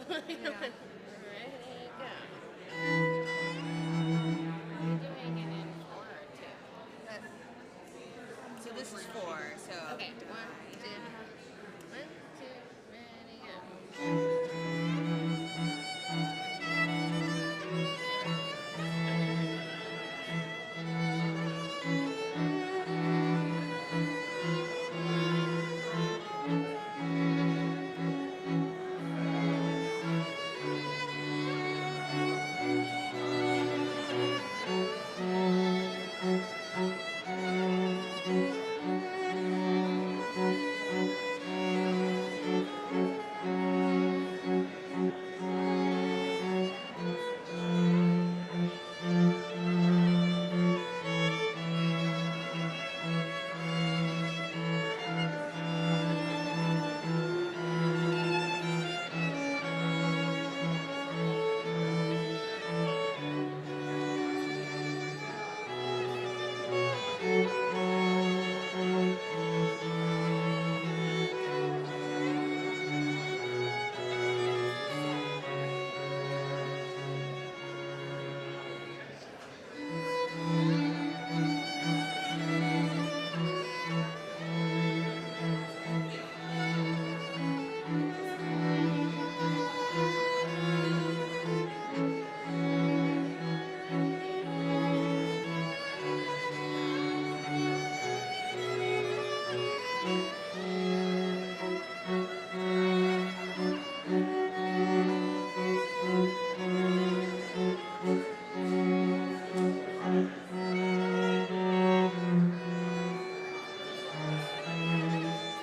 Yeah. Ready, go. Are we doing it in four or two? That, so this is four. So Okay, one, divide. two, one, two, ready, go.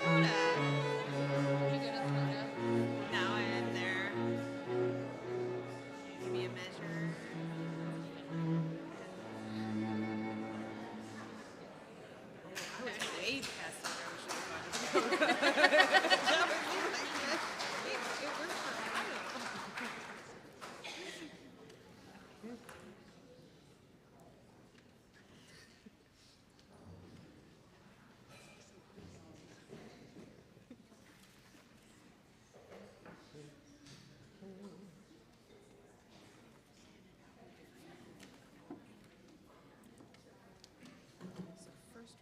Coda. Are we good as coda? Now and there. Give me a measure. I was way past the notion of coda. That would be like this. It works for, I don't know. So first.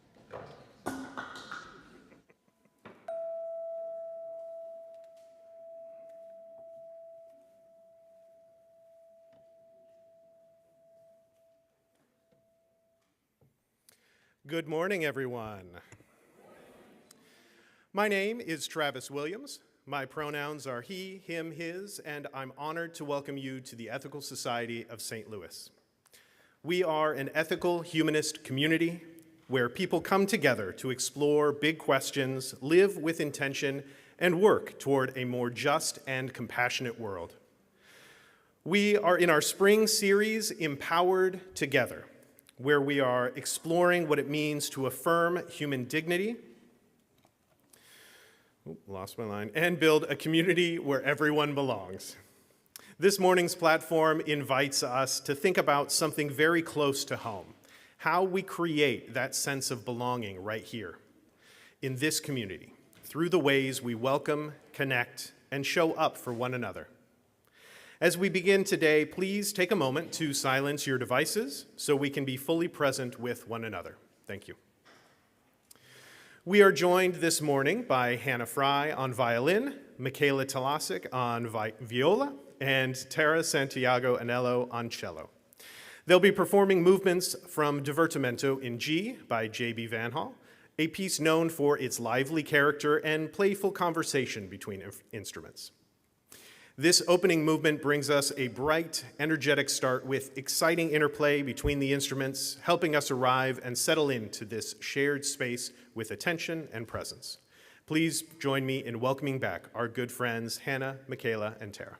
Good morning, everyone. My name is Travis Williams. My pronouns are he, him, his, and I'm honored to welcome you to the Ethical Society of St. Louis. We are an ethical humanist community where people come together to explore big questions, live with intention, and work toward a more just and compassionate world. We are in our spring series, Empowered Together, where we are exploring what it means to affirm human dignity, lost my line, and build a community where everyone belongs. This morning's platform invites us to think about something very close to home, how we create that sense of belonging right here in this community through the ways we welcome, connect, and show up for one another. As we begin today, please take a moment to silence your devices so we can be fully present with one another. Thank you. We are joined this morning by Hannah Fry on violin, Michaela Talasic on viola, and Tara Santiago Anello on cello. They'll be performing movements from Divertimento in G by J.B. Van Hall, a piece known for its lively character and playful conversation between instruments. This opening movement brings us a bright, energetic start with exciting interplay between the instruments, helping us arrive and settle into this shared space with attention and presence. Please join me in welcoming back our good friends Hannah, Michaela, and Tara.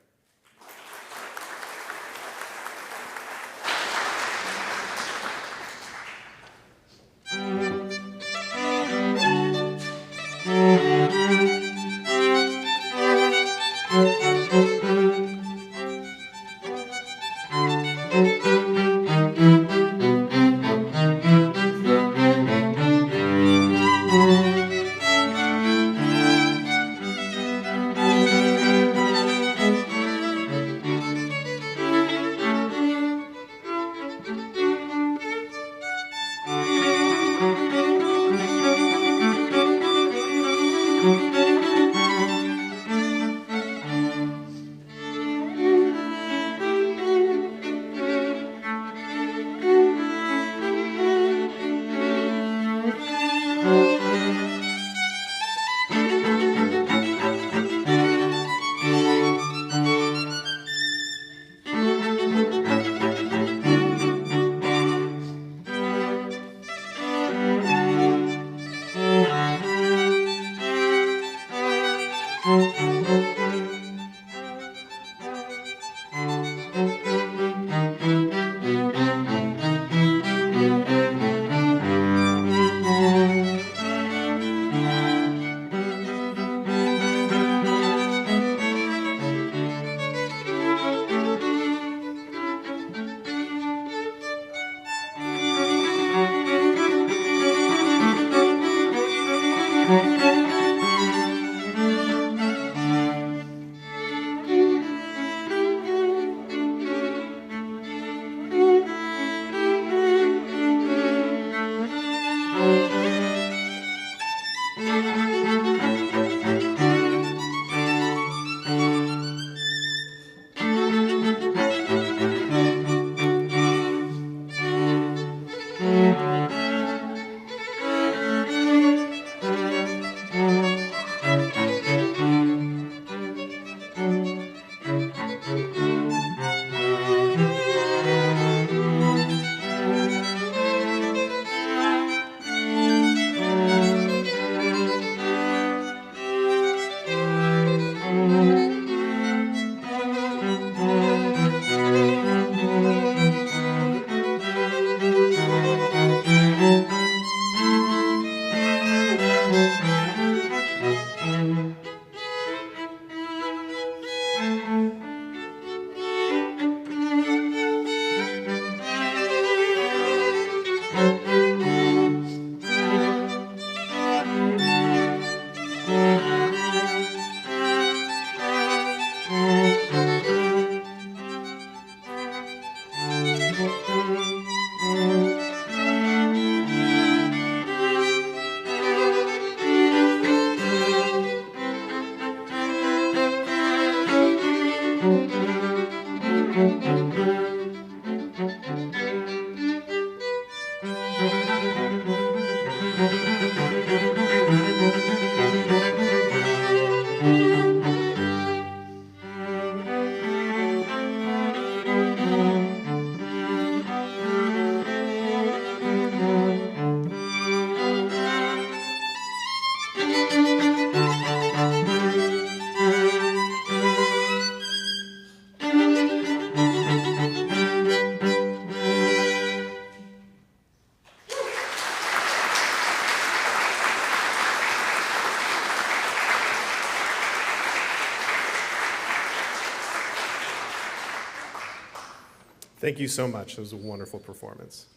Thank you so much. That was a wonderful performance.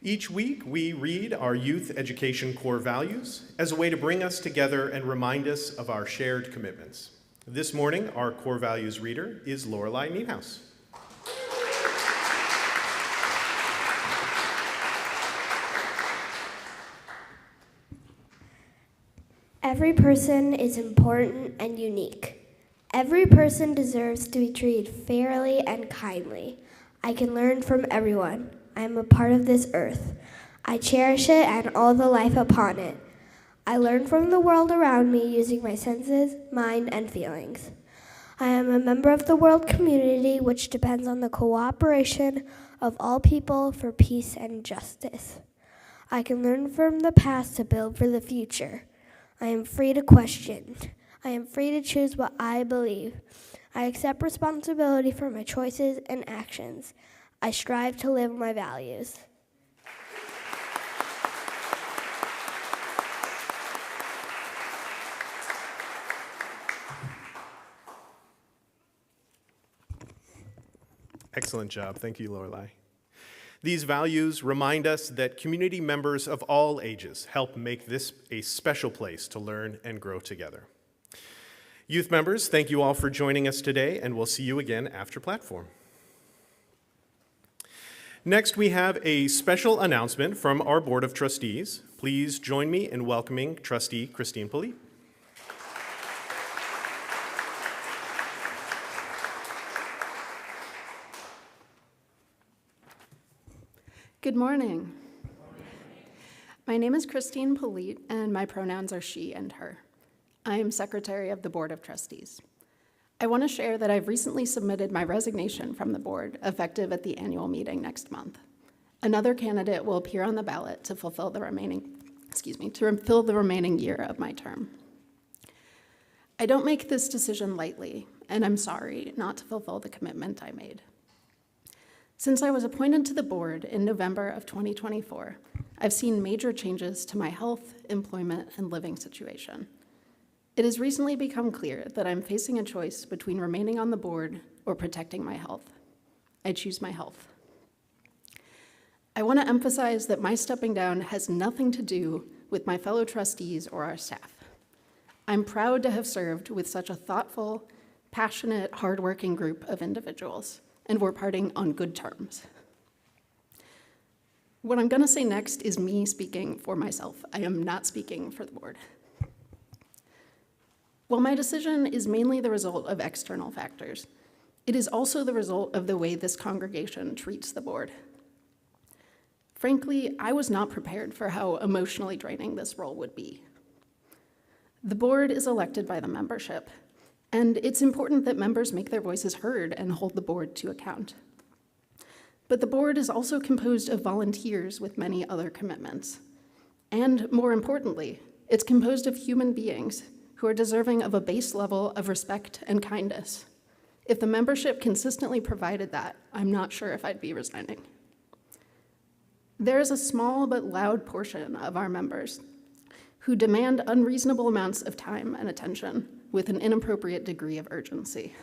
Each week, we read our youth education core values as a way to bring us together and remind us of our shared commitments. This morning, our core values reader is Lorelei Nienhaus. Every person is important and unique. Every person deserves to be treated fairly and kindly. I can learn from everyone. I am a part of this earth. I cherish it and all the life upon it. I learn from the world around me using my senses, mind, and feelings. I am a member of the world community, which depends on the cooperation of all people for peace and justice. I can learn from the past to build for the future. I am free to question. I am free to choose what I believe. I accept responsibility for my choices and actions. I strive to live my values. Excellent job. Thank you, Lorelei. These values remind us that community members of all ages help make this a special place to learn and grow together. Youth members, thank you all for joining us today, and we'll see you again after platform. Next, we have a special announcement from our Board of Trustees. Please join me in welcoming Trustee Christine Polite. Good morning. My name is Christine Polite, and my pronouns are she and her. I am Secretary of the Board of Trustees. I want to share that I've recently submitted my resignation from the board, effective at the annual meeting next month. Another candidate will appear on the ballot to fulfill the remaining year of my term. I don't make this decision lightly, and I'm sorry not to fulfill the commitment I made. Since I was appointed to the board in November of 2024, I've seen major changes to my health, employment, and living situation. It has recently become clear that I'm facing a choice between remaining on the board or protecting my health. I choose my health. I want to emphasize that my stepping down has nothing to do with my fellow trustees or our staff. I'm proud to have served with such a thoughtful, passionate, hardworking group of individuals, and we're parting on good terms. What I'm going to say next is me speaking for myself. I am not speaking for the board. While my decision is mainly the result of external factors, it is also the result of the way this congregation treats the board. Frankly, I was not prepared for how emotionally draining this role would be. The board is elected by the membership, and it's important that members make their voices heard and hold the board to account. But the board is also composed of volunteers with many other commitments. And more importantly, it's composed of human beings who are deserving of a base level of respect and kindness. If the membership consistently provided that, I'm not sure if I'd be resigning. There is a small but loud portion of our members who demand unreasonable amounts of time and attention with an inappropriate degree of urgency.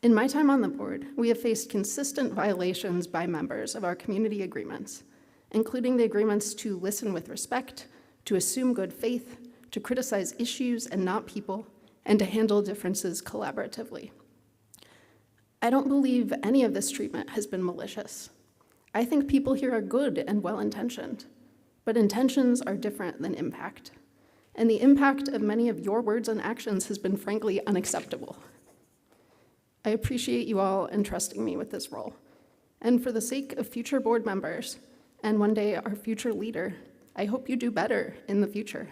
In my time on the board, we have faced consistent violations by members of our community agreements, including the agreements to listen with respect, to assume good faith, to criticize issues and not people, and to handle differences collaboratively. I don't believe any of this treatment has been malicious. I think people here are good and well-intentioned, but intentions are different than impact. And the impact of many of your words and actions has been frankly unacceptable. I appreciate you all entrusting me with this role. And for the sake of future board members, and one day our future leader. I hope you do better in the future.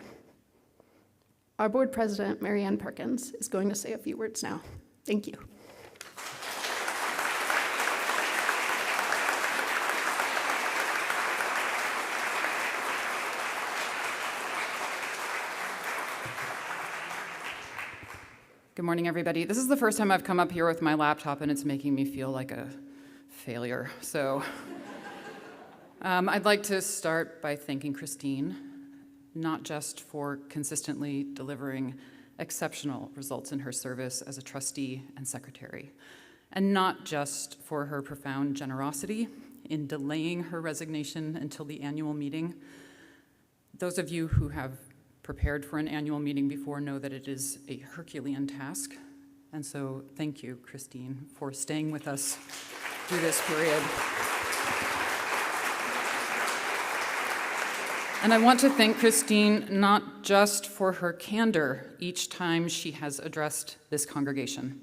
Our board president, Mary Ann Perkins, is going to say a few words now. Thank you. Good morning, everybody. This is the first time I've come up here with my laptop, and it's making me feel like a failure. So I'd like to start by thanking Christine, not just for consistently delivering exceptional results in her service as a trustee and secretary, and not just for her profound generosity in delaying her resignation until the annual meeting. Those of you who have prepared for an annual meeting before know that it is a Herculean task. And so thank you, Christine, for staying with us through this period. And I want to thank Christine not just for her candor each time she has addressed this congregation,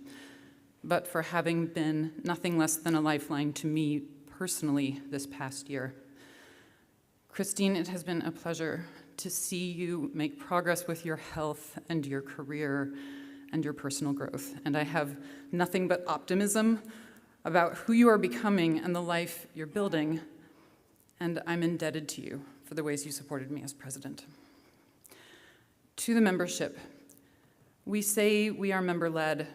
but for having been nothing less than a lifeline to me personally this past year. Christine, it has been a pleasure to see you make progress with your health and your career and your personal growth. And I have nothing but optimism about who you are becoming and the life you're building. And I'm indebted to you for the ways you supported me as president. To the membership, we say we are member-led,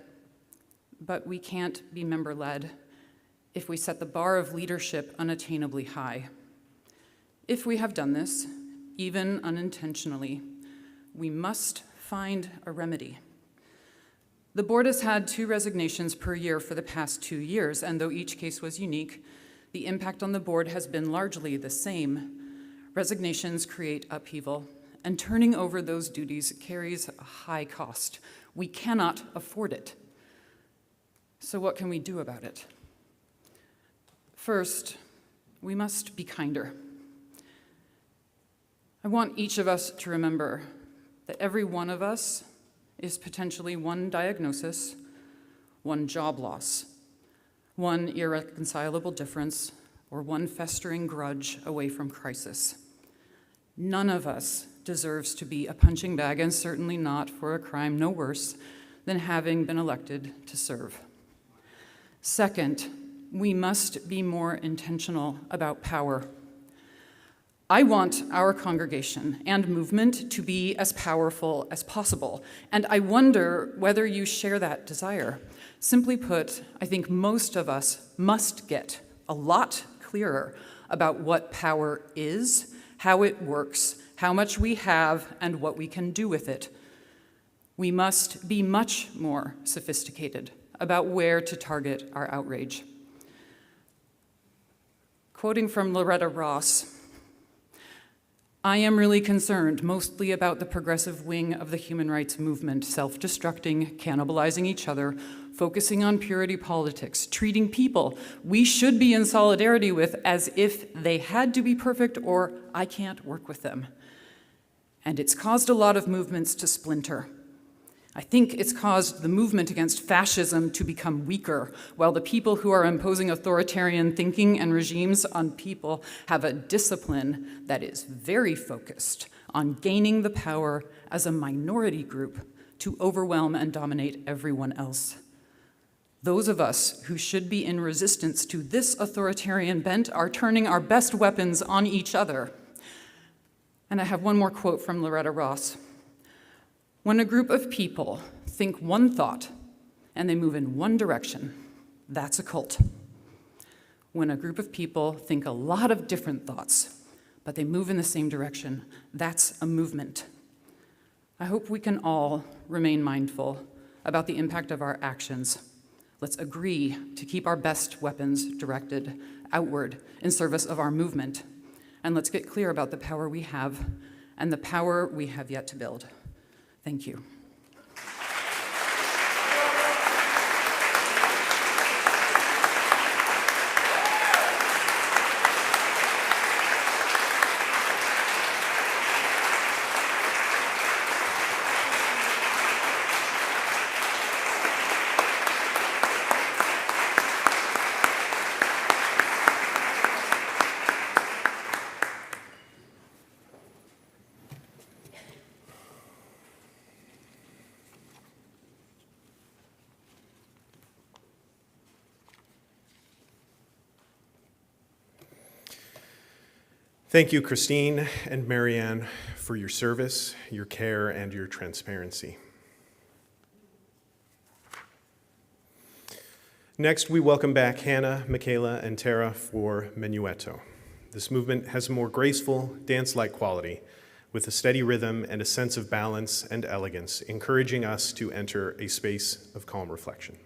but we can't be member-led if we set the bar of leadership unattainably high. If we have done this, even unintentionally, we must find a remedy. The board has had 2 resignations per year for the past 2 years, and though each case was unique, the impact on the board has been largely the same. Resignations create upheaval, and turning over those duties carries a high cost. We cannot afford it. So what can we do about it? First, we must be kinder. I want each of us to remember that every one of us is potentially one diagnosis, one job loss, one irreconcilable difference, or one festering grudge away from crisis. None of us deserves to be a punching bag, and certainly not for a crime no worse than having been elected to serve. Second, we must be more intentional about power. I want our congregation and movement to be as powerful as possible, and I wonder whether you share that desire. Simply put, I think most of us must get a lot clearer about what power is, how it works, how much we have, and what we can do with it. We must be much more sophisticated about where to target our outrage. Quoting from Loretta Ross, I am really concerned mostly about the progressive wing of the human rights movement, self-destructing, cannibalizing each other, focusing on purity politics, treating people we should be in solidarity with as if they had to be perfect or I can't work with them. And it's caused a lot of movements to splinter. I think it's caused the movement against fascism to become weaker, while the people who are imposing authoritarian thinking and regimes on people have a discipline that is very focused on gaining the power as a minority group to overwhelm and dominate everyone else. Those of us who should be in resistance to this authoritarian bent are turning our best weapons on each other. And I have one more quote from Loretta Ross. When a group of people think one thought and they move in one direction, that's a cult. When a group of people think a lot of different thoughts, but they move in the same direction, that's a movement. I hope we can all remain mindful about the impact of our actions. Let's agree to keep our best weapons directed outward in service of our movement. And let's get clear about the power we have and the power we have yet to build. Thank you. Thank you, Christine and Marianne, for your service, your care, and your transparency. Next, we welcome back Hannah, Michaela, and Tara for Menuetto. This movement has a more graceful, dance-like quality, with a steady rhythm and a sense of balance and elegance, encouraging us to enter a space of calm reflection.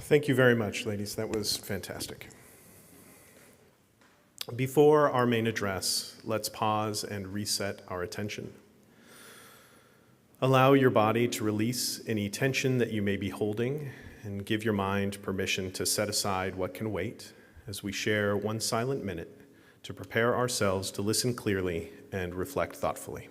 Thank you very much, ladies. That was fantastic. Before our main address, let's pause and reset our attention. Allow your body to release any tension that you may be holding and give your mind permission to set aside what can wait as we share one silent minute to prepare ourselves to listen clearly and reflect thoughtfully.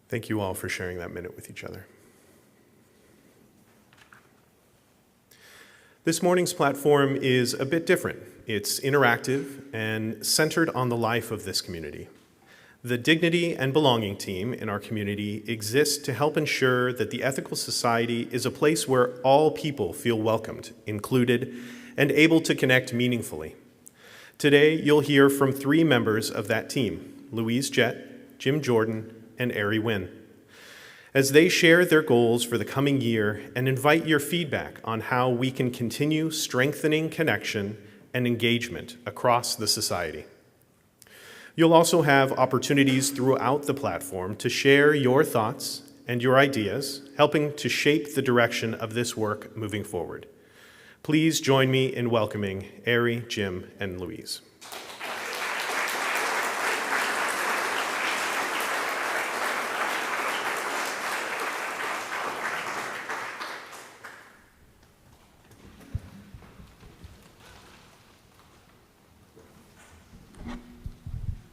Thank you all for sharing that minute with each other. This morning's platform is a bit different. It's interactive and centered on the life of this community. The Dignity and Belonging team in our community exists to help ensure that the Ethical Society is a place where all people feel welcomed, included, and able to connect meaningfully. Today, you'll hear from 3 members of that team, Louise Jett, Jim Jordan, and Ari Wynn, as they share their goals for the coming year and invite your feedback on how we can continue strengthening connection and engagement across the society. You'll also have opportunities throughout the platform to share your thoughts and your ideas, helping to shape the direction of this work moving forward. Please join me in welcoming Ari, Jim, and Louise.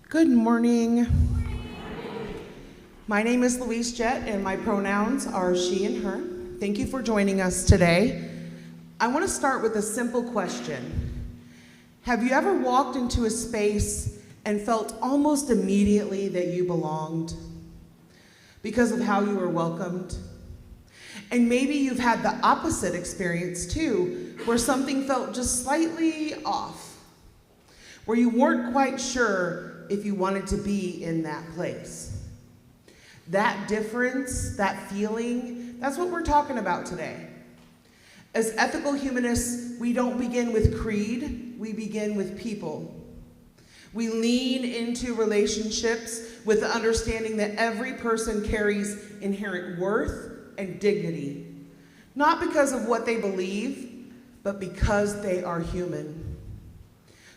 Good morning. My name is Louise Jett, and my pronouns are she and her. Thank you for joining us today. I want to start with a simple question. Have you ever walked into a space and felt almost immediately that you belonged because of how you were welcomed? And maybe you've had the opposite experience too, where something felt just slightly off, where you weren't quite sure if you wanted to be in that place. That difference, that feeling, that's what we're talking about today. As ethical humanists, we don't begin with creed, we begin with people. We lean into relationships with the understanding that every person carries inherent worth and dignity, not because of what they believe, but because they are human.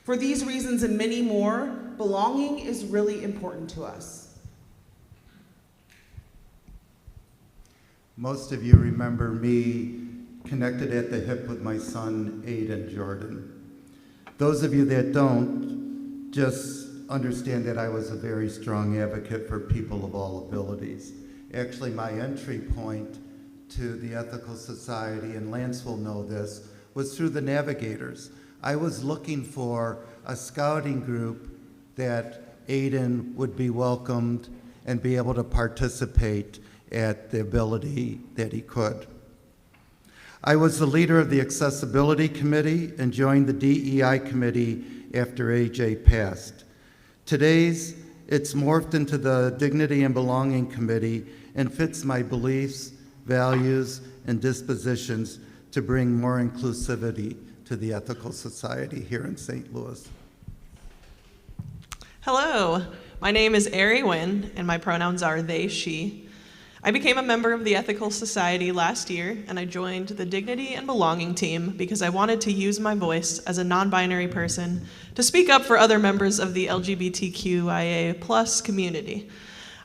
For these reasons and many more, belonging is really important to us. Most of you remember me connected at the hip with my son, Aiden Jordan. Those of you that don't, just understand that I was a very strong advocate for people of all abilities. Actually, my entry point to the Ethical Society, and Lance will know this, was through the Navigators. I was looking for a scouting group that Aiden would be welcomed and be able to participate at the ability that he could. I was the leader of the Accessibility Committee and joined the DEI Committee after AJ passed. Today's, it's morphed into the Dignity and Belonging Committee and fits my beliefs, values, and dispositions to bring more inclusivity to the Ethical Society here in St. Louis. Hello, my name is Ari Wynn, and my pronouns are they, she. I became a member of the Ethical Society last year, and I joined the Dignity and Belonging team because I wanted to use my voice as a non-binary person to speak up for other members of the LGBTQIA+ community.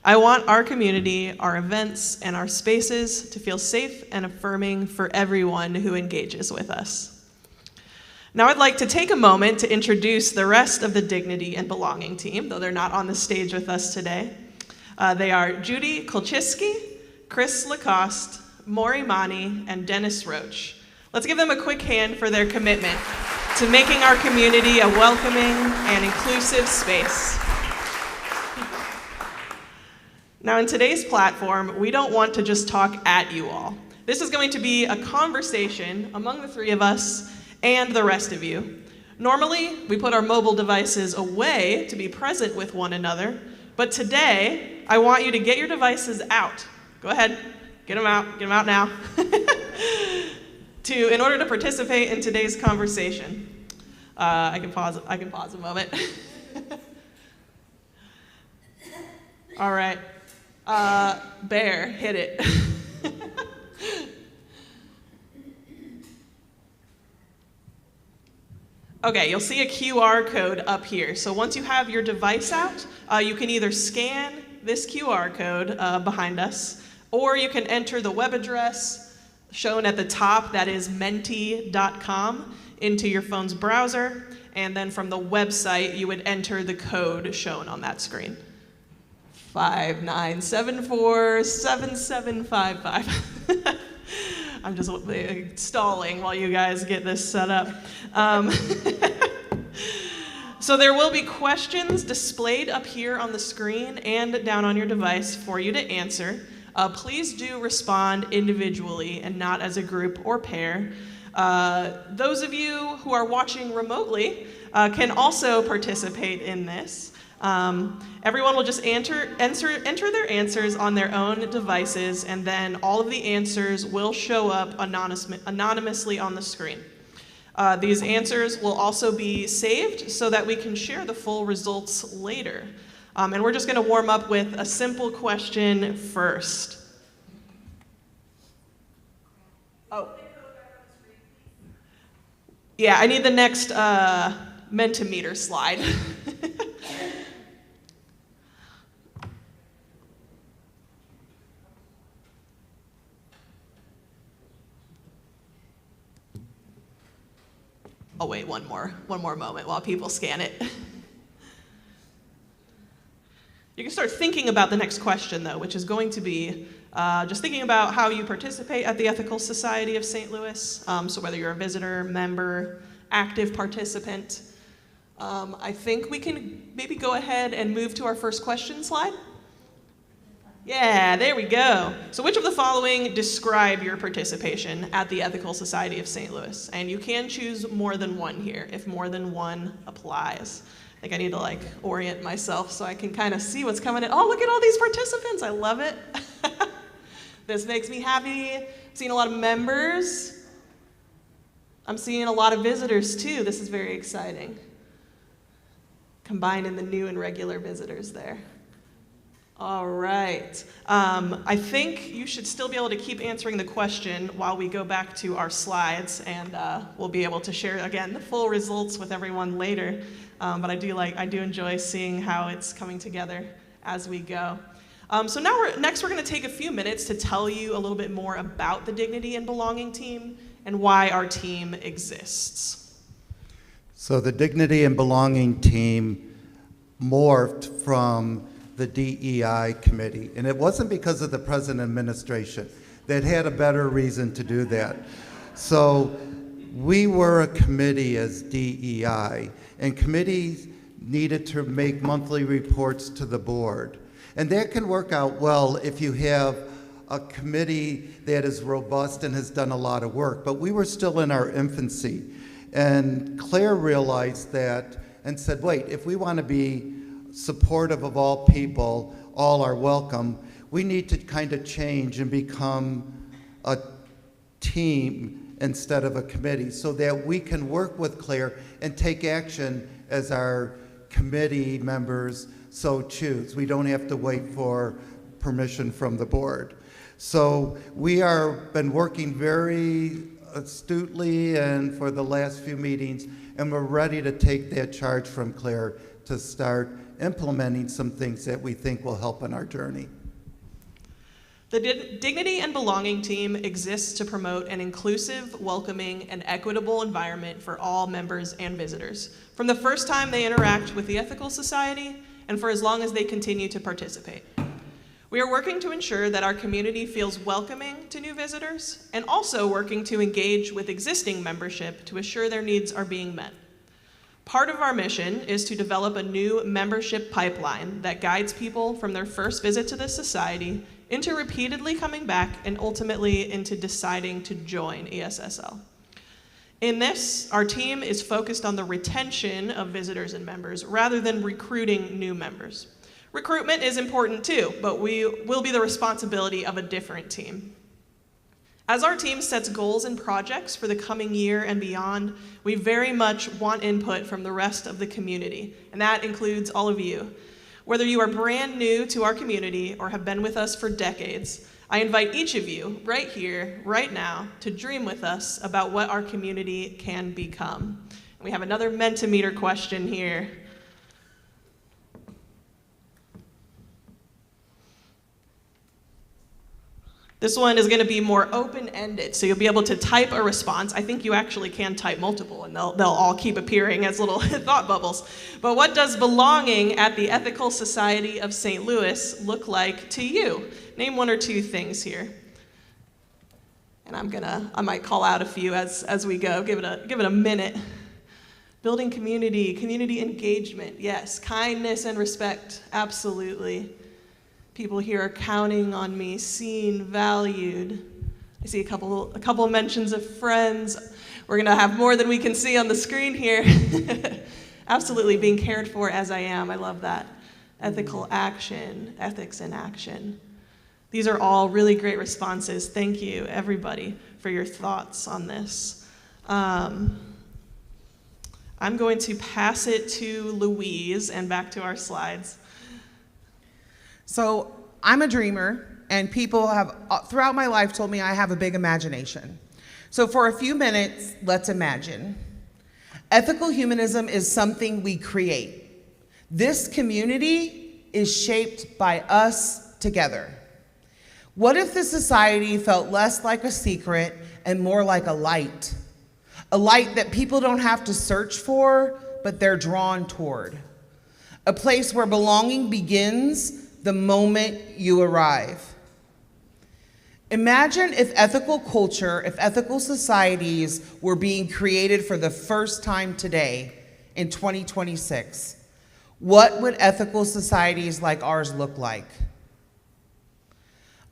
I want our community, our events, and our spaces to feel safe and affirming for everyone who engages with us. Now I'd like to take a moment to introduce the rest of the Dignity and Belonging team, though they're not on the stage with us today. They are Judy Kolchiski, Chris Lacoste, Maury Mani, and Dennis Roach. Let's give them a quick hand for their commitment to making our community a welcoming and inclusive space. Now in today's platform, we don't want to just talk at you all. This is going to be a conversation among the three of us and the rest of you. Normally, we put our mobile devices away to be present with one another, but today, I want you to get your devices out. Go ahead, get them out now. In order to participate in today's conversation. I can pause a moment. All right, Bear, hit it. Okay, you'll see a QR code up here. So once you have your device out, you can either scan this QR code behind us, or you can enter the web address shown at the top, that is menti.com, into your phone's browser, and then from the website, you would enter the code shown on that screen. 59747755. I'm just stalling while you guys get this set up. So there will be questions displayed up here on the screen and down on your device for you to answer. Please do respond individually and not as a group or pair. Those of you who are watching remotely can also participate in this. Everyone will just enter their answers on their own devices, and then all of the answers will show up anonymously on the screen. These answers will also be saved so that we can share the full results later. And we're just going to warm up with a simple question first. Oh. Yeah, I need the next Mentimeter slide. I'll wait one more moment while people scan it. You can start thinking about the next question, though, which is going to be just thinking about how you participate at the Ethical Society of St. Louis. So whether you're a visitor, member, active participant. I think we can maybe go ahead and move to our first question slide. Yeah, there we go. So which of the following describe your participation at the Ethical Society of St. Louis? And you can choose more than one here, if more than one applies. I think I need to orient myself so I can kind of see what's coming in. Oh, look at all these participants. I love it. This makes me happy. I'm seeing a lot of members. I'm seeing a lot of visitors too. This is very exciting. Combining the new and regular visitors there. All right. I think you should still be able to keep answering the question while we go back to our slides, and we'll be able to share, again, the full results with everyone later. But I do enjoy seeing how it's coming together as we go. So next we're going to take a few minutes to tell you a little bit more about the Dignity and Belonging team and why our team exists. So the Dignity and Belonging team morphed from the DEI committee, and it wasn't because of the present administration. They'd had a better reason to do that. So we were a committee as DEI, and committees needed to make monthly reports to the board. And that can work out well if you have a committee that is robust and has done a lot of work, but we were still in our infancy. And Claire realized that and said, wait, if we want to be supportive of all people, all are welcome, we need to kind of change and become a team instead of a committee so that we can work with Claire and take action as our committee members so choose. We don't have to wait for permission from the board. So we are been working very astutely and for the last few meetings, and we're ready to take that charge from Claire to start implementing some things that we think will help in our journey. The Dignity and Belonging team exists to promote an inclusive, welcoming, and equitable environment for all members and visitors, from the first time they interact with the Ethical Society and for as long as they continue to participate. We are working to ensure that our community feels welcoming to new visitors and also working to engage with existing membership to assure their needs are being met. Part of our mission is to develop a new membership pipeline that guides people from their first visit to the society into repeatedly coming back, and ultimately into deciding to join ESSL. In this, our team is focused on the retention of visitors and members rather than recruiting new members. Recruitment is important too, but will be the responsibility of a different team. As our team sets goals and projects for the coming year and beyond, we very much want input from the rest of the community, and that includes all of you. Whether you are brand new to our community or have been with us for decades, I invite each of you right here, right now, to dream with us about what our community can become. And we have another Mentimeter question here. This one is going to be more open-ended, so you'll be able to type a response. I think you actually can type multiple, and they'll all keep appearing as little thought bubbles. But what does belonging at the Ethical Society of St. Louis look like to you? Name one or two things here. And I might call out a few as we go. Give it a minute. Building community engagement, yes. Kindness and respect, absolutely. People here are counting on me, seen, valued. I see a couple of mentions of friends. We're gonna have more than we can see on the screen here. Absolutely, being cared for as I am, I love that. Ethical action, ethics in action. These are all really great responses. Thank you, everybody, for your thoughts on this. I'm going to pass it to Louise and back to our slides. So I'm a dreamer, and people have, throughout my life, told me I have a big imagination. So for a few minutes, let's imagine. Ethical humanism is something we create. This community is shaped by us together. What if the society felt less like a secret and more like a light? A light that people don't have to search for, but they're drawn toward. A place where belonging begins the moment you arrive. Imagine if ethical culture, if ethical societies were being created for the first time today in 2026. What would ethical societies like ours look like?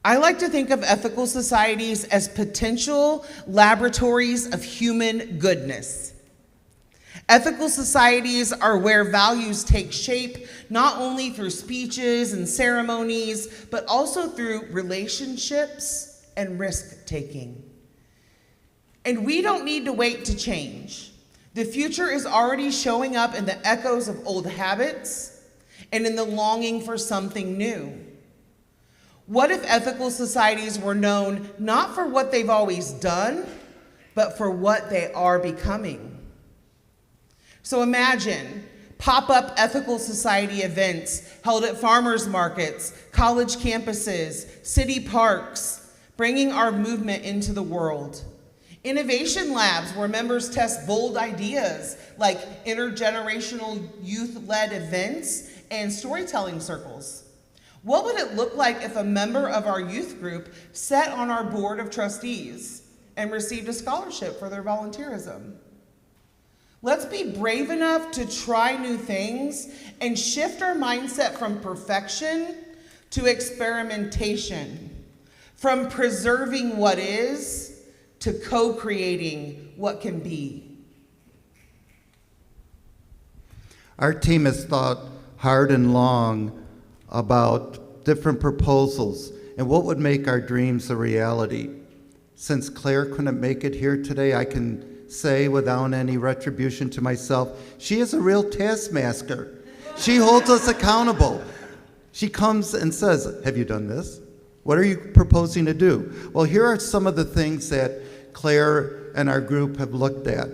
I like to think of ethical societies as potential laboratories of human goodness. Ethical societies are where values take shape, not only through speeches and ceremonies, but also through relationships and risk-taking. And we don't need to wait to change. The future is already showing up in the echoes of old habits and in the longing for something new. What if ethical societies were known not for what they've always done, but for what they are becoming? So imagine pop-up ethical society events held at farmers markets, college campuses, city parks, bringing our movement into the world. Innovation labs where members test bold ideas like intergenerational youth-led events and storytelling circles. What would it look like if a member of our youth group sat on our board of trustees and received a scholarship for their volunteerism? Let's be brave enough to try new things and shift our mindset from perfection to experimentation, from preserving what is to co-creating what can be. Our team has thought hard and long about different proposals and what would make our dreams a reality. Since Claire couldn't make it here today, I can say without any retribution to myself, she is a real taskmaster. She holds us accountable. She comes and says, have you done this? What are you proposing to do? Well, here are some of the things that Claire and our group have looked at.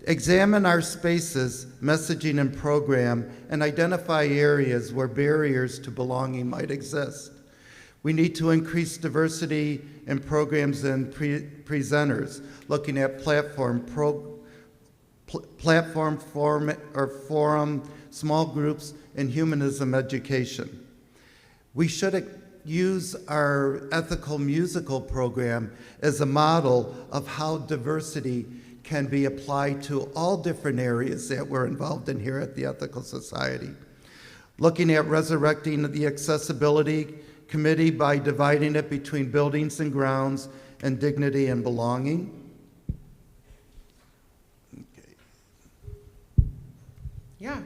Examine our spaces, messaging and program, and identify areas where barriers to belonging might exist. We need to increase diversity in programs and presenters, looking at platform, forum, small groups, and humanism education. We should use our ethical musical program as a model of how diversity can be applied to all different areas that we're involved in here at the Ethical Society. Looking at resurrecting the accessibility committee by dividing it between buildings and grounds and dignity and belonging. Okay. Yeah.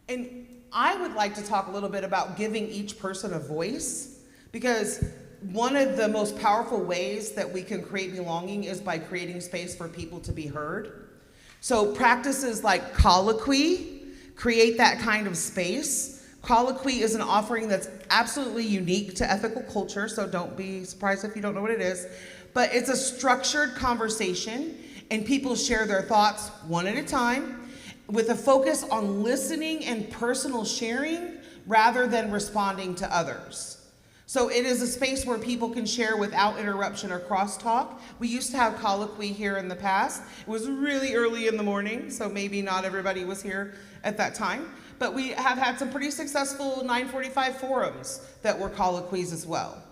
And I would like to talk a little bit about giving each person a voice, because one of the most powerful ways that we can create belonging is by creating space for people to be heard. So practices like colloquy create that kind of space. Colloquy is an offering that's absolutely unique to ethical culture, so don't be surprised if you don't know what it is. But it's a structured conversation, and people share their thoughts one at a time with a focus on listening and personal sharing rather than responding to others. So it is a space where people can share without interruption or crosstalk. We used to have colloquy here in the past. It was really early in the morning, so maybe not everybody was here at that time. But we have had some pretty successful 945 forums that were colloquies as well.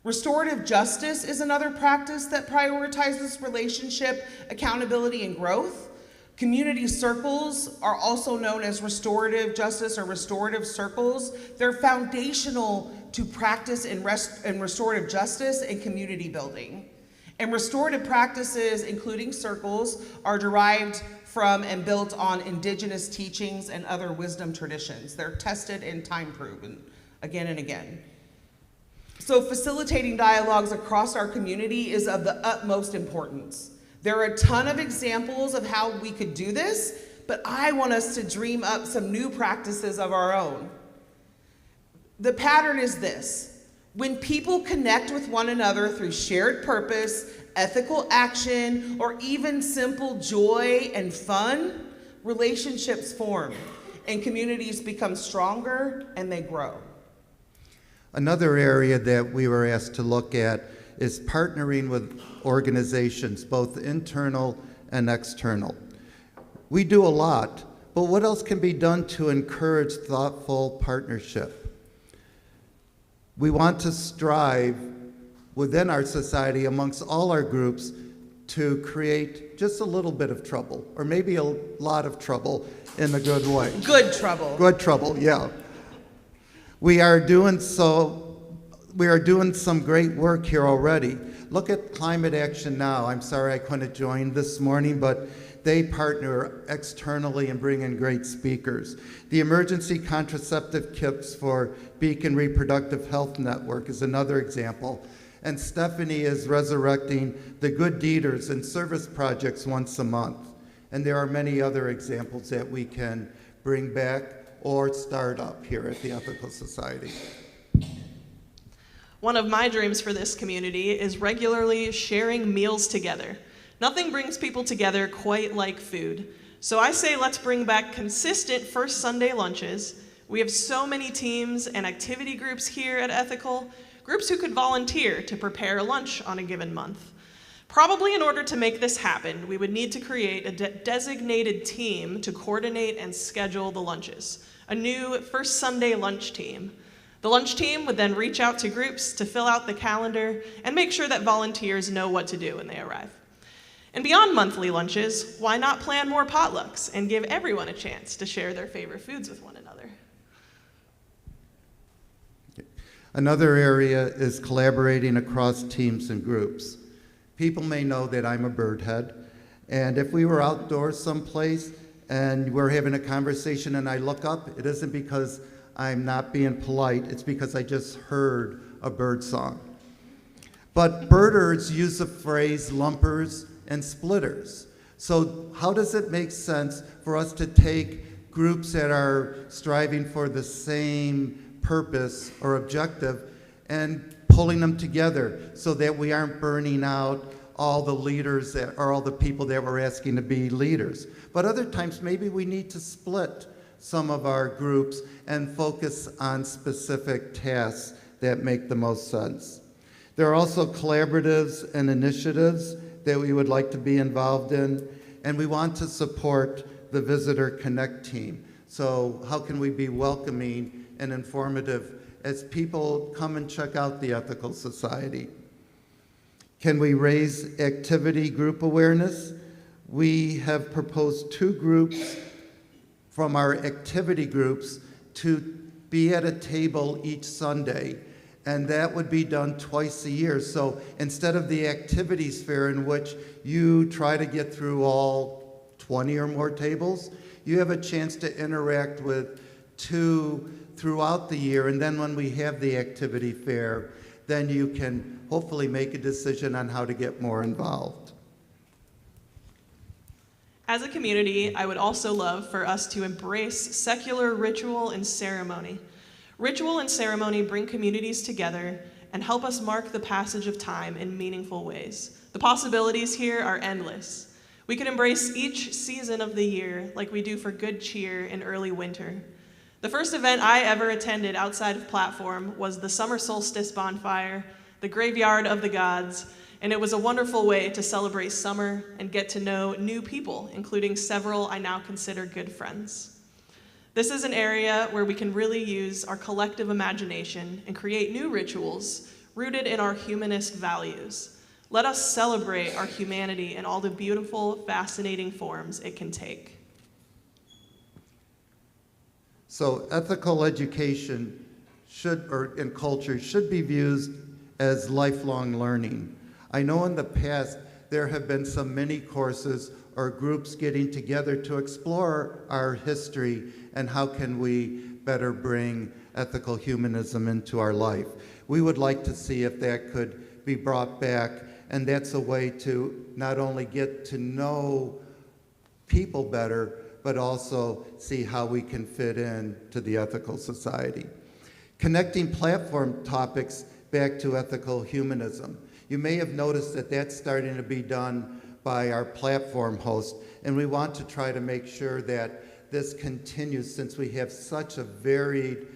Restorative justice is another practice that prioritizes relationship, accountability, and growth. Community circles are also known as restorative justice or restorative circles. They're foundational to practice in restorative justice and community building. And restorative practices, including circles, are derived from and built on indigenous teachings and other wisdom traditions. They're tested and time proven again and again. So facilitating dialogues across our community is of the utmost importance. There are a ton of examples of how we could do this, but I want us to dream up some new practices of our own. The pattern is this: when people connect with one another through shared purpose, ethical action, or even simple joy and fun, relationships form and communities become stronger and they grow. Another area that we were asked to look at is partnering with organizations, both internal and external. We do a lot, but what else can be done to encourage thoughtful partnership? We want to strive within our society, amongst all our groups, to create just a little bit of trouble, or maybe a lot of trouble in a good way. Good trouble. Good trouble, yeah. We are doing some great work here already. Look at Climate Action Now. I'm sorry I couldn't join this morning, but they partner externally and bring in great speakers. The Emergency Contraceptive Kits for Beacon Reproductive Health Network is another example. And Stephanie is resurrecting the Good Deeders and service projects once a month. And there are many other examples that we can bring back or start up here at the Ethical Society. One of my dreams for this community is regularly sharing meals together. Nothing brings people together quite like food. So I say let's bring back consistent first Sunday lunches. We have so many teams and activity groups here at Ethical, groups who could volunteer to prepare lunch on a given month. Probably in order to make this happen, we would need to create a designated team to coordinate and schedule the lunches, a new first Sunday lunch team. The lunch team would then reach out to groups to fill out the calendar and make sure that volunteers know what to do when they arrive. And beyond monthly lunches, why not plan more potlucks and give everyone a chance to share their favorite foods with one another? Another area is collaborating across teams and groups. People may know that I'm a bird head, and if we were outdoors someplace and we're having a conversation and I look up, it isn't because I'm not being polite, it's because I just heard a bird song. But birders use the phrase lumpers and splitters. So how does it make sense for us to take groups that are striving for the same purpose or objective and pulling them together so that we aren't burning out all the leaders that are all the people that we're asking to be leaders? But other times maybe we need to split some of our groups and focus on specific tasks that make the most sense. There are also collaboratives and initiatives that we would like to be involved in, and we want to support the Visitor Connect team. So how can we be welcoming and informative as people come and check out the Ethical Society? Can we raise activity group awareness? We have proposed 2 groups from our activity groups to be at a table each Sunday And that would be done twice a year. So instead of the activities fair in which you try to get through all 20 or more tables, you have a chance to interact with 2 throughout the year. And then when we have the activity fair, then you can hopefully make a decision on how to get more involved. As a community, I would also love for us to embrace secular ritual and ceremony. Ritual and ceremony bring communities together and help us mark the passage of time in meaningful ways. The possibilities here are endless. We could embrace each season of the year like we do for good cheer in early winter. The first event I ever attended outside of Platform was the summer solstice bonfire, the graveyard of the gods, and it was a wonderful way to celebrate summer and get to know new people, including several I now consider good friends. This is an area where we can really use our collective imagination and create new rituals rooted in our humanist values. Let us celebrate our humanity in all the beautiful, fascinating forms it can take. So ethical education and culture should be viewed as lifelong learning. I know in the past there have been some mini courses or groups getting together to explore our history and how can we better bring ethical humanism into our life. We would like to see if that could be brought back, and that's a way to not only get to know people better, but also see how we can fit in to the ethical society. Connecting platform topics back to ethical humanism. You may have noticed that that's starting to be done by our platform host, and we want to try to make sure that this continues since we have such a varied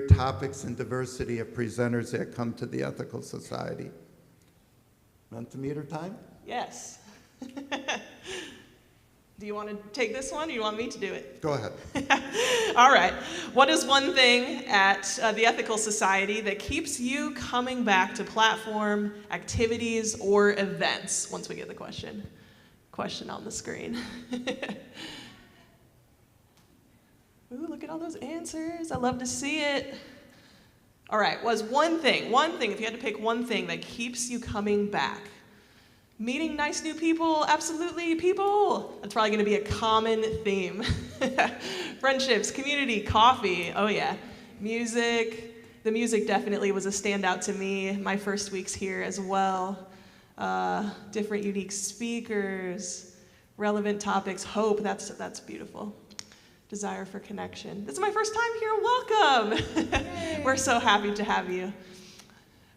topics and diversity of presenters that come to the ethical society. Mentimeter time? Yes. Do you want to take this one, or do you want me to do it? Go ahead. All right. What is one thing at the Ethical Society that keeps you coming back to platform, activities, or events? Once we get the question on the screen. Ooh, look at all those answers. I love to see it. All right. Was one thing, if you had to pick one thing that keeps you coming back. Meeting nice new people, absolutely, people. That's probably gonna be a common theme. Friendships, community, coffee, oh yeah. Music, the music definitely was a standout to me my first weeks here as well. Different unique speakers, relevant topics, hope, that's beautiful. Desire for connection. This is my first time here, welcome. We're so happy to have you.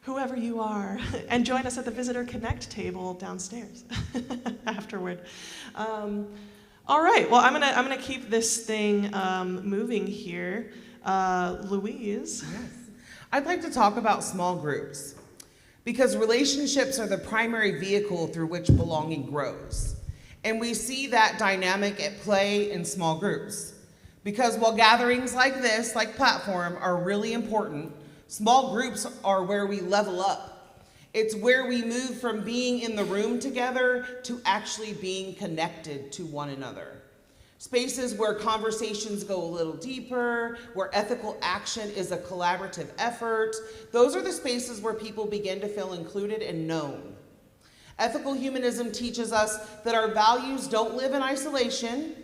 Whoever you are, and join us at the Visitor Connect table downstairs afterward. All right, well, I'm gonna keep this thing moving here. Louise. Yes. I'd like to talk about small groups because relationships are the primary vehicle through which belonging grows. And we see that dynamic at play in small groups. Because while gatherings like this, like Platform, are really important, small groups are where we level up. It's where we move from being in the room together to actually being connected to one another. Spaces where conversations go a little deeper, where ethical action is a collaborative effort. Those are the spaces where people begin to feel included and known. Ethical humanism teaches us that our values don't live in isolation.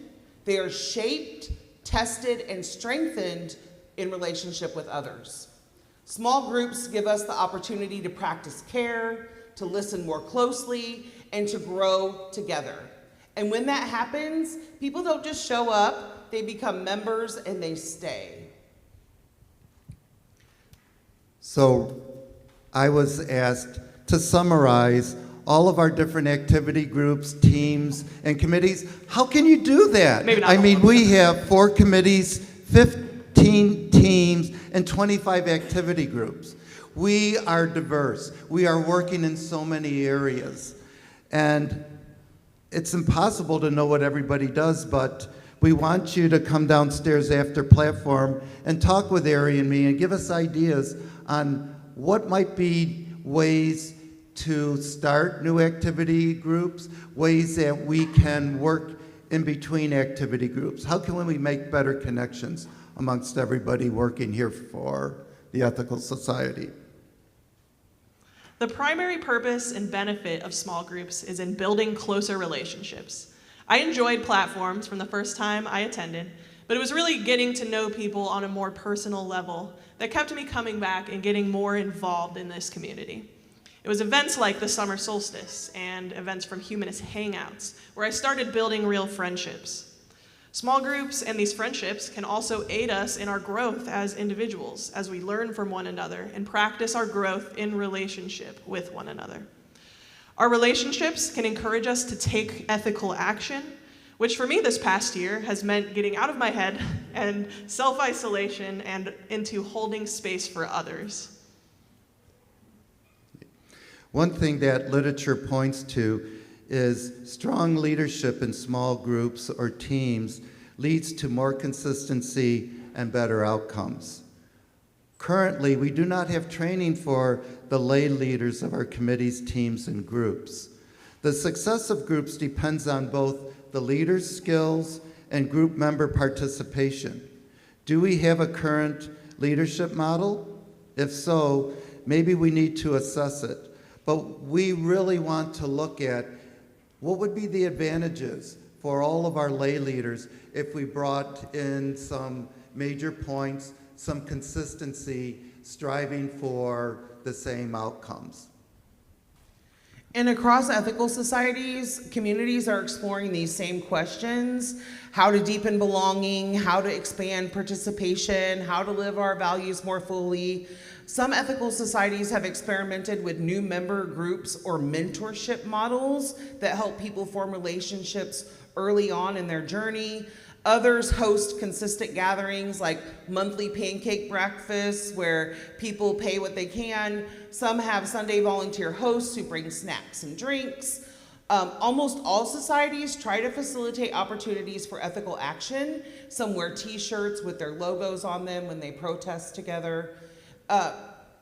They are shaped, tested, and strengthened in relationship with others. Small groups give us the opportunity to practice care, to listen more closely, and to grow together. And when that happens, people don't just show up, they become members and they stay. So I was asked to summarize all of our different activity groups, teams, and committees. How can you do that? Maybe not I all mean, of them. we have 4 committees, 15 teams, and 25 activity groups. We are diverse. We are working in so many areas. And it's impossible to know what everybody does, but we want you to come downstairs after platform and talk with Ari and me and give us ideas on what might be ways to start new activity groups, ways that we can work in between activity groups. How can we make better connections amongst everybody working here for the Ethical Society? The primary purpose and benefit of small groups is in building closer relationships. I enjoyed platforms from the first time I attended, but it was really getting to know people on a more personal level that kept me coming back and getting more involved in this community. It was events like the summer solstice and events from Humanist Hangouts where I started building real friendships. Small groups and these friendships can also aid us in our growth as individuals as we learn from one another and practice our growth in relationship with one another. Our relationships can encourage us to take ethical action, which for me this past year has meant getting out of my head and self-isolation and into holding space for others. One thing that literature points to is strong leadership in small groups or teams leads to more consistency and better outcomes. Currently, we do not have training for the lay leaders of our committees, teams, and groups. The success of groups depends on both the leader's skills and group member participation. Do we have a current leadership model? If so, maybe we need to assess it. But we really want to look at what would be the advantages for all of our lay leaders if we brought in some major points, some consistency, striving for the same outcomes. And across ethical societies, communities are exploring these same questions: how to deepen belonging, how to expand participation, how to live our values more fully. Some ethical societies have experimented with new member groups or mentorship models that help people form relationships early on in their journey. Others host consistent gatherings like monthly pancake breakfasts where people pay what they can. Some have Sunday volunteer hosts who bring snacks and drinks. Almost all societies try to facilitate opportunities for ethical action. Some wear t-shirts with their logos on them when they protest together.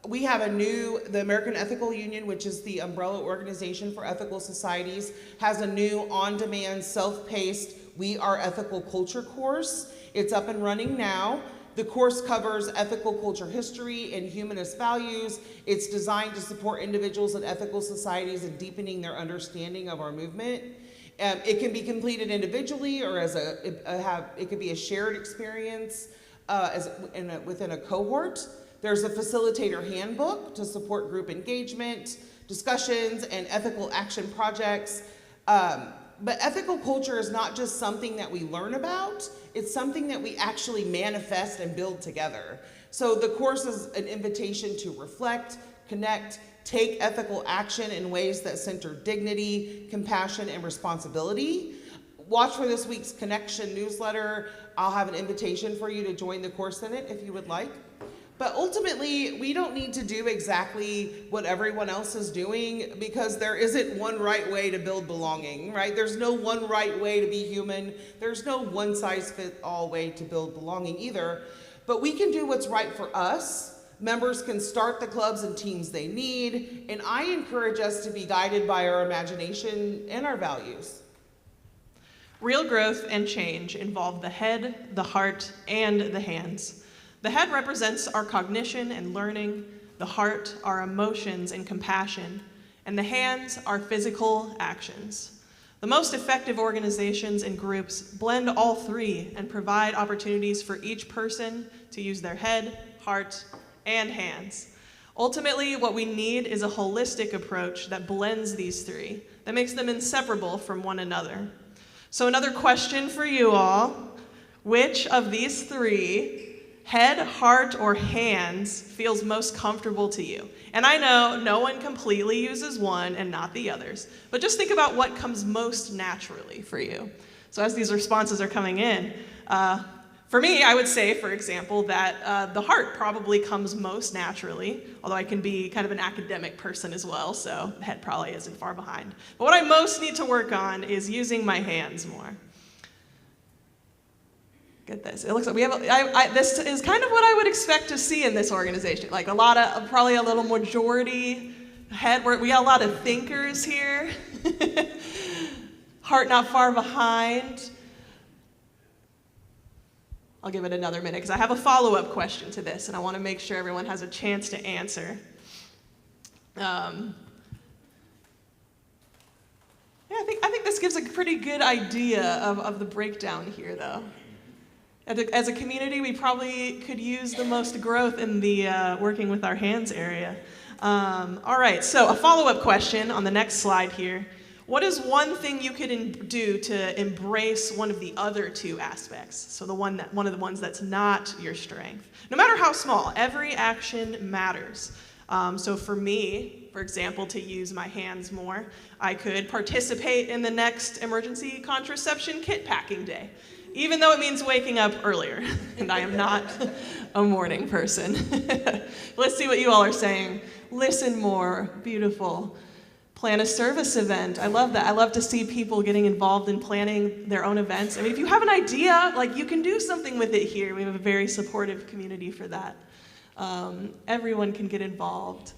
We have the American Ethical Union, which is the umbrella organization for ethical societies, has a new on-demand, self-paced We Are Ethical Culture course. It's up and running now. The course covers ethical culture history and humanist values. It's designed to support individuals in ethical societies in deepening their understanding of our movement. It can be completed individually or it could be a shared experience within a cohort. There's a facilitator handbook to support group engagement, discussions, and ethical action projects. But ethical culture is not just something that we learn about, it's something that we actually manifest and build together. So the course is an invitation to reflect, connect, take ethical action in ways that center dignity, compassion, and responsibility. Watch for this week's Connection newsletter. I'll have an invitation for you to join the course in it if you would like. But ultimately, we don't need to do exactly what everyone else is doing because there isn't one right way to build belonging, right? There's no one right way to be human. There's no one-size-fits-all way to build belonging either. But we can do what's right for us. Members can start the clubs and teams they need, and I encourage us to be guided by our imagination and our values. Real growth and change involve the head, the heart, and the hands. The head represents our cognition and learning, the heart, our emotions and compassion, and the hands, our physical actions. The most effective organizations and groups blend all three and provide opportunities for each person to use their head, heart, and hands. Ultimately, what we need is a holistic approach that blends these three, that makes them inseparable from one another. So another question for you all: which of these three, head, heart, or hands, feels most comfortable to you? And I know no one completely uses one and not the others, but just think about what comes most naturally for you. So as these responses are coming in, for me, I would say, for example, that the heart probably comes most naturally, although I can be kind of an academic person as well, so the head probably isn't far behind. But what I most need to work on is using my hands more. Get this. It looks like we have, this is kind of what I would expect to see in this organization. Like probably a little majority head, we got a lot of thinkers here. Heart not far behind. I'll give it another minute because I have a follow-up question to this and I want to make sure everyone has a chance to answer. Yeah, I think this gives a pretty good idea of the breakdown here, though. As a community, we probably could use the most growth in the working with our hands area. All right, so a follow-up question on the next slide here. What is one thing you could do to embrace one of the other two aspects? So one of the ones that's not your strength. No matter how small, every action matters. So for me, for example, to use my hands more, I could participate in the next emergency contraception kit packing day, even though it means waking up earlier, and I am not a morning person. Let's see what you all are saying. Listen more, beautiful. Plan a service event. I love that. I love to see people getting involved in planning their own events. I mean, if you have an idea, like, you can do something with it here. We have a very supportive community for that. Everyone can get involved.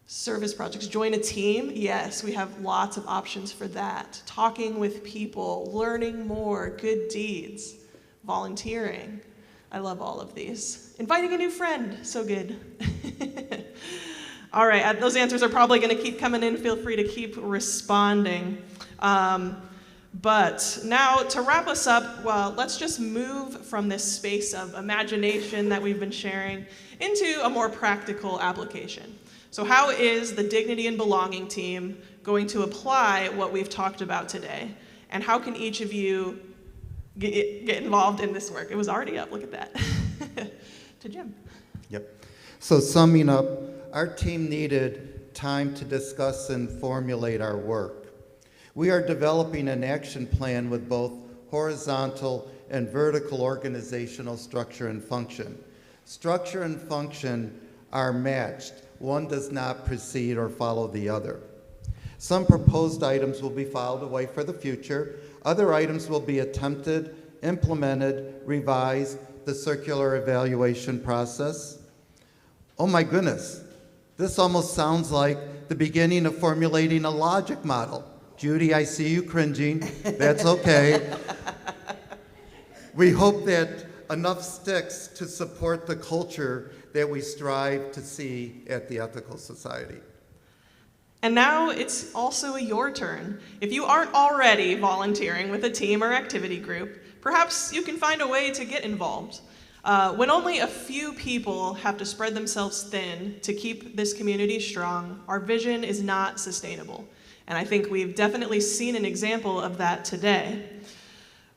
Service projects, join a team. Yes, we have lots of options for that. Talking with people, learning more, good deeds, volunteering. I love all of these. Inviting a new friend, so good. All right, those answers are probably going to keep coming in. Feel free to keep responding. But now, to wrap us up, well, let's just move from this space of imagination that we've been sharing into a more practical application. So how is the Dignity and Belonging team going to apply what we've talked about today? And how can each of you get involved in this work? It was already up, look at that. To Jim. Yep. So summing up, our team needed time to discuss and formulate our work. We are developing an action plan with both horizontal and vertical organizational structure and function. Structure and function are matched. One does not precede or follow the other. Some proposed items will be filed away for the future. Other items will be attempted, implemented, revised, the circular evaluation process. Oh my goodness, this almost sounds like the beginning of formulating a logic model. Judy, I see you cringing. That's okay. We hope that enough sticks to support the culture that we strive to see at the Ethical Society. And now it's also your turn. If you aren't already volunteering with a team or activity group, perhaps you can find a way to get involved. When only a few people have to spread themselves thin to keep this community strong, our vision is not sustainable. And I think we've definitely seen an example of that today.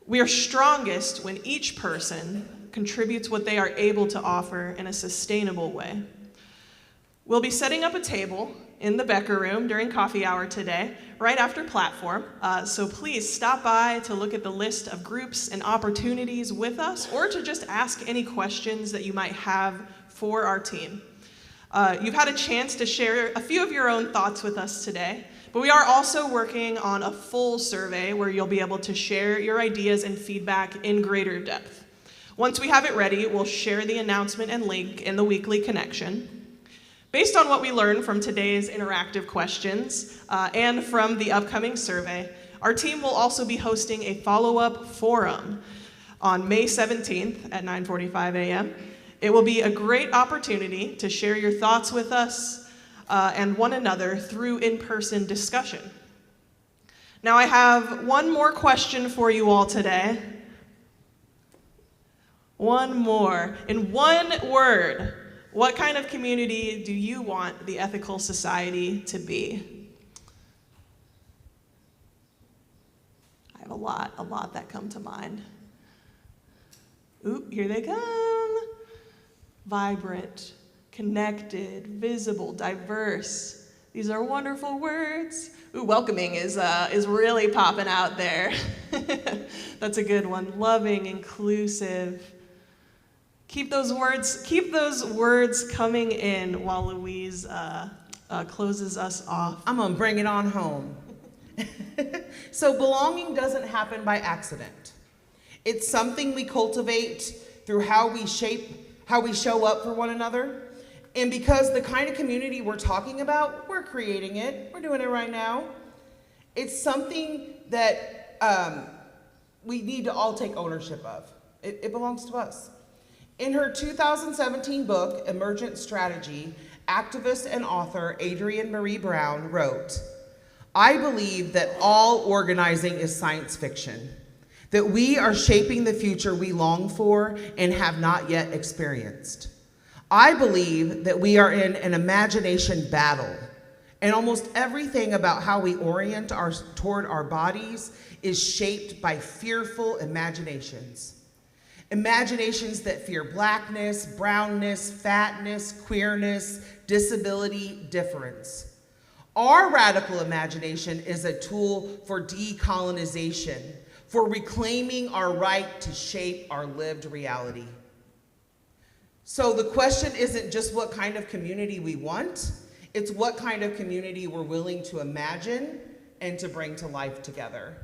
We are strongest when each person contributes what they are able to offer in a sustainable way. We'll be setting up a table in the Becker Room during coffee hour today, right after platform. So please stop by to look at the list of groups and opportunities with us, or to just ask any questions that you might have for our team. You've had a chance to share a few of your own thoughts with us today, but we are also working on a full survey where you'll be able to share your ideas and feedback in greater depth. Once we have it ready, we'll share the announcement and link in the weekly connection. Based on what we learned from today's interactive questions and from the upcoming survey, our team will also be hosting a follow-up forum on May 17th at 9:45 a.m. It will be a great opportunity to share your thoughts with us and one another through in-person discussion. Now I have one more question for you all today. One more. In one word, what kind of community do you want the Ethical Society to be? I have a lot that come to mind. Oop, here they come. Vibrant, connected, visible, diverse. These are wonderful words. Ooh, welcoming is really popping out there. That's a good one. Loving, inclusive. Keep those words coming in while Louise closes us off. I'm gonna bring it on home. So belonging doesn't happen by accident. It's something we cultivate through how we show up for one another. And because the kind of community we're talking about, we're creating it. We're doing it right now. It's something that we need to all take ownership of. It belongs to us. In her 2017 book, Emergent Strategy, activist and author Adrienne Marie Brown wrote, "I believe that all organizing is science fiction, that we are shaping the future we long for and have not yet experienced. I believe that we are in an imagination battle, and almost everything about how we orient toward our bodies is shaped by fearful imaginations. Imaginations that fear blackness, brownness, fatness, queerness, disability, difference. Our radical imagination is a tool for decolonization, for reclaiming our right to shape our lived reality." So the question isn't just what kind of community we want, it's what kind of community we're willing to imagine and to bring to life together.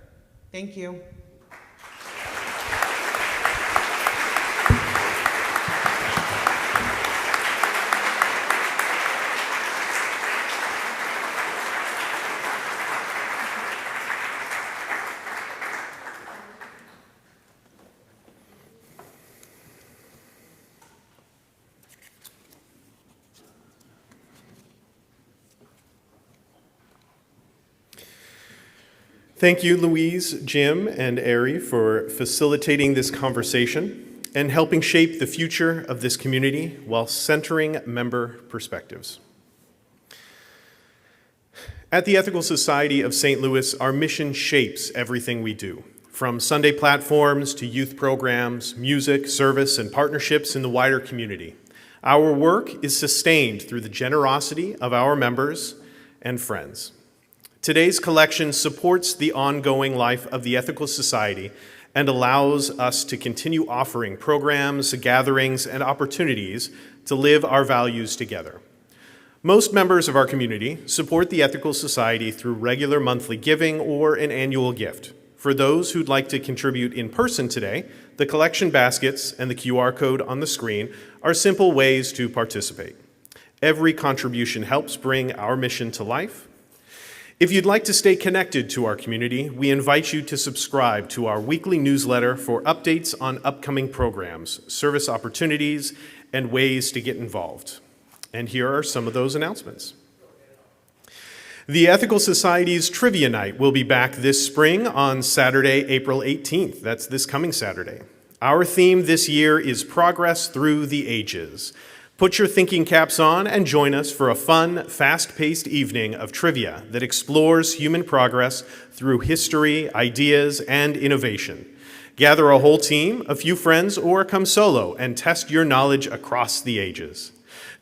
Thank you. Thank you, Louise, Jim, and Ari, for facilitating this conversation and helping shape the future of this community while centering member perspectives. At the Ethical Society of St. Louis, our mission shapes everything we do, from Sunday platforms to youth programs, music, service, and partnerships in the wider community. Our work is sustained through the generosity of our members and friends. Today's collection supports the ongoing life of the Ethical Society and allows us to continue offering programs, gatherings, and opportunities to live our values together. Most members of our community support the Ethical Society through regular monthly giving or an annual gift. For those who'd like to contribute in person today, the collection baskets and the QR code on the screen are simple ways to participate. Every contribution helps bring our mission to life. If you'd like to stay connected to our community, we invite you to subscribe to our weekly newsletter for updates on upcoming programs, service opportunities, and ways to get involved. And here are some of those announcements. The Ethical Society's Trivia Night will be back this spring on Saturday, April 18th. That's this coming Saturday. Our theme this year is Progress Through the Ages. Put your thinking caps on and join us for a fun, fast-paced evening of trivia that explores human progress through history, ideas, and innovation. Gather a whole team, a few friends, or come solo and test your knowledge across the ages.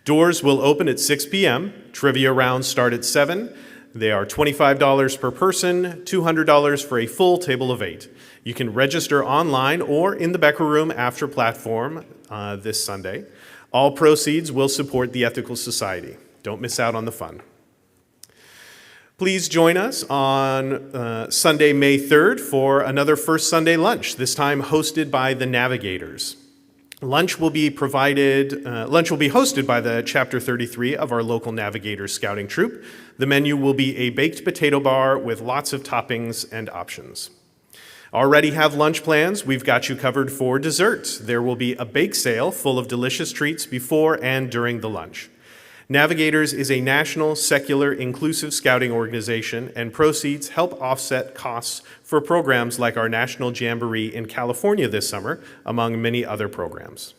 Doors will open at 6 p.m. Trivia rounds start at 7. They are $25 per person, $200 for a full table of 8. You can register online or in the Becker Room after platform this Sunday. All proceeds will support the Ethical Society. Don't miss out on the fun. Please join us on Sunday, May 3rd for another First Sunday lunch, this time hosted by the Navigators. Lunch will be hosted by the Chapter 33 of our local Navigators Scouting Troop. The menu will be a baked potato bar with lots of toppings and options. Already have lunch plans? We've got you covered for dessert. There will be a bake sale full of delicious treats before and during the lunch. Navigators is a national, secular, inclusive scouting organization, and proceeds help offset costs for programs like our National Jamboree in California this summer, among many other programs.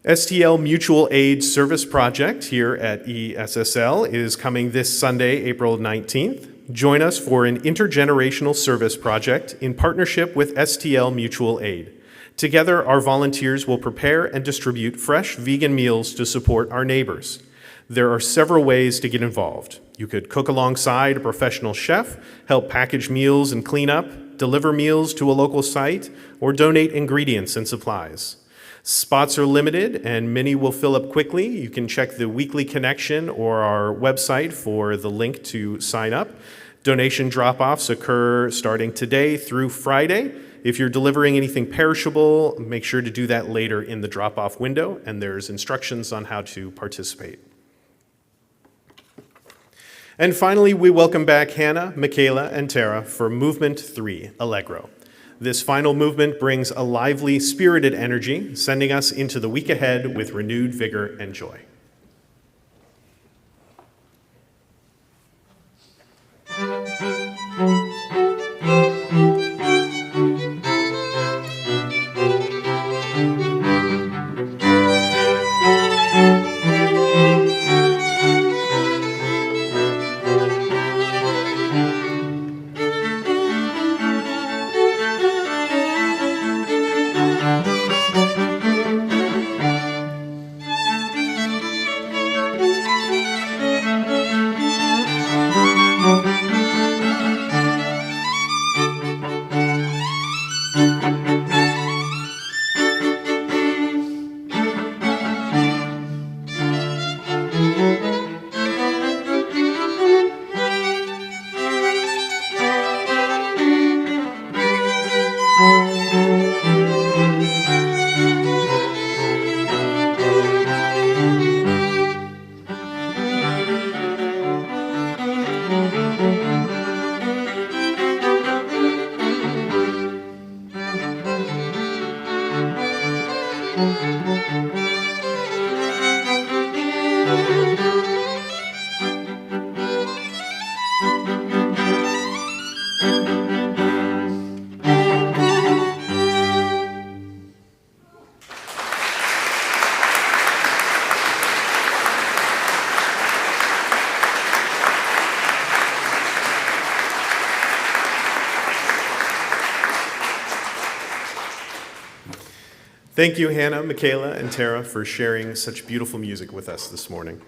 STL Mutual Aid Service Project here at ESSL is coming this Sunday, April 19th. Join us for an intergenerational service project in partnership with STL Mutual Aid. Together, our volunteers will prepare and distribute fresh vegan meals to support our neighbors. There are several ways to get involved. You could cook alongside a professional chef, help package meals and clean up, deliver meals to a local site, or donate ingredients and supplies. Spots are limited and many will fill up quickly. You can check the weekly connection or our website for the link to sign up. Donation drop-offs occur starting today through Friday. If you're delivering anything perishable, make sure to do that later in the drop-off window, and there's instructions on how to participate. And finally, we welcome back Hannah, Michaela, and Tara for Movement 3, Allegro. This final movement brings a lively, spirited energy, sending us into the week ahead with renewed vigor and joy. Thank you, Hannah, Michaela, and Tara, for sharing such beautiful music with us this morning.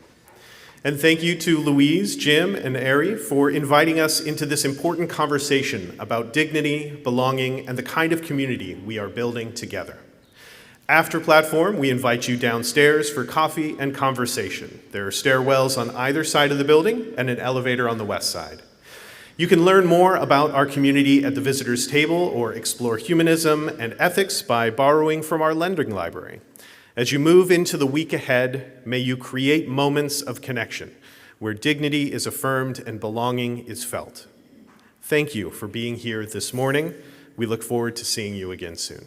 And thank you to Louise, Jim, and Ari for inviting us into this important conversation about dignity, belonging, and the kind of community we are building together. After platform, we invite you downstairs for coffee and conversation. There are stairwells on either side of the building and an elevator on the west side. You can learn more about our community at the visitors table or explore humanism and ethics by borrowing from our lending library. As you move into the week ahead, may you create moments of connection where dignity is affirmed and belonging is felt. Thank you for being here this morning. We look forward to seeing you again soon.